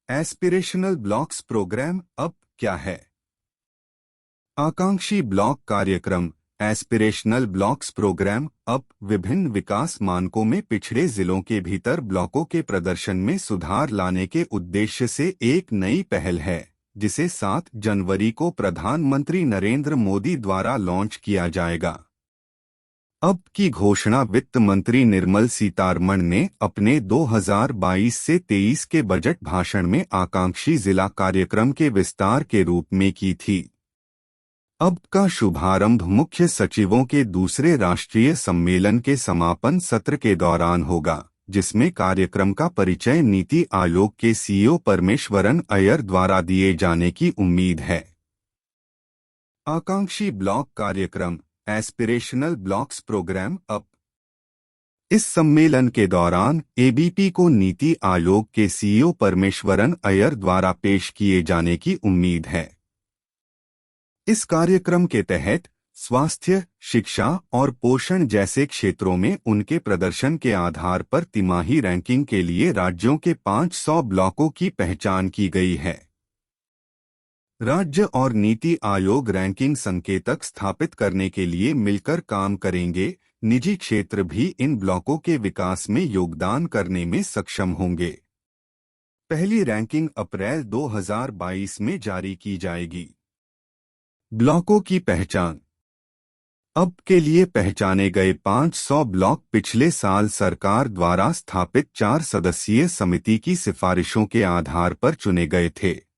Aspirational blocks programme अब क्या है? आकांक्षी ब्लॉक कार्यक्रम एस्पिरेशनल ब्लॉक्स प्रोग्राम अब विभिन्न विकास मानकों में पिछड़े जिलों के भीतर ब्लॉकों के प्रदर्शन में सुधार लाने के उद्देश्य से एक नई पहल है, जिसे 7 जनवरी को प्रधानमंत्री नरेंद्र मोदी द्वारा लॉन्च किया जाएगा। अब की घोषणा वित्त मंत्री निर्मला सीतारमण ने अपने 2022 से 23 के बजट भाषण में आकांक्षी जिला कार्यक्रम के विस्तार के रूप में की थी। अब का शुभारंभ मुख्य सचिवों के दूसरे राष्ट्रीय सम्मेलन के समापन सत्र के दौरान होगा, जिसमें कार्यक्रम का परिचय नीति आयोग के सीईओ परमेश्वरन अय्यर द्वारा दिए जाने की उम्मीद है। आकांक्षी ब्लॉक कार्यक्रम एस्पिरेशनल ब्लॉक्स प्रोग्राम अब इस सम्मेलन के दौरान एबीपी को नीति आयोग के सीईओ परमेश्वरन अय्यर द्वारा पेश किए जाने की उम्मीद है। इस कार्यक्रम के तहत स्वास्थ्य, शिक्षा और पोषण जैसे क्षेत्रों में उनके प्रदर्शन के आधार पर तिमाही रैंकिंग के लिए राज्यों के 500 ब्लॉकों की पहचान की गई है। राज्य और नीति आयोग रैंकिंग संकेतक स्थापित करने के लिए मिलकर काम करेंगे। निजी क्षेत्र भी इन ब्लॉकों के विकास में योगदान करने में सक्षम होंगे। पहली रैंकिंग अप्रैल 2022 में जारी की जाएगी। ब्लॉकों की पहचान अब के लिए पहचाने गए 500 ब्लॉक पिछले साल सरकार द्वारा स्थापित 4 सदस्यीय समिति की सिफारिशों के आधार पर चुने गए थे।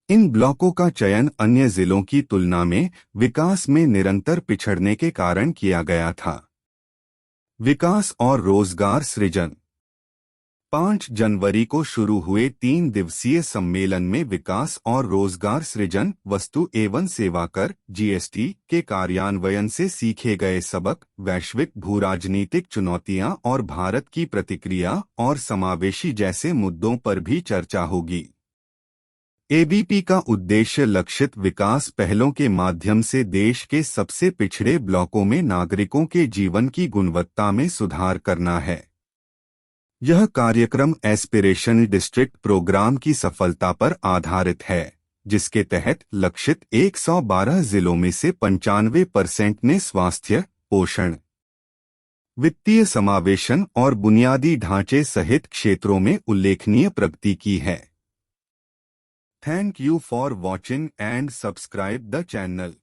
इन ब्लॉकों का चयन अन्य जिलों की तुलना में विकास में निरंतर पिछड़ने के कारण किया गया था। विकास और रोजगार सृजन 5 जनवरी को शुरू हुए 3 दिवसीय सम्मेलन में विकास और रोजगार सृजन, वस्तु एवं सेवा कर (जीएसटी) के कार्यान्वयन से सीखे गए सबक, वैश्विक भूराजनीतिक चुनौतियां और भारत की प्रतिक्रिया और समावेशी जैसे मुद्दों पर भी चर्चा होगी। एबीपी का उद्देश्य लक्षित विकास पहलों के माध्यम से देश के सबसे पिछड़े ब्लॉकों में नागरिकों के जीवन की गुणवत्ता में सुधार करना है। यह कार्यक्रम एस्पिरेशन डिस्ट्रिक्ट प्रोग्राम की सफलता पर आधारित है, जिसके तहत लक्षित 112 जिलों में से 95% ने स्वास्थ्य, पोषण, वित्तीय समावेशन और बुनियादी ढांचे सहित क्षेत्रों में उल्लेखनीय प्रगति की है। Thank you for watching and subscribe the channel.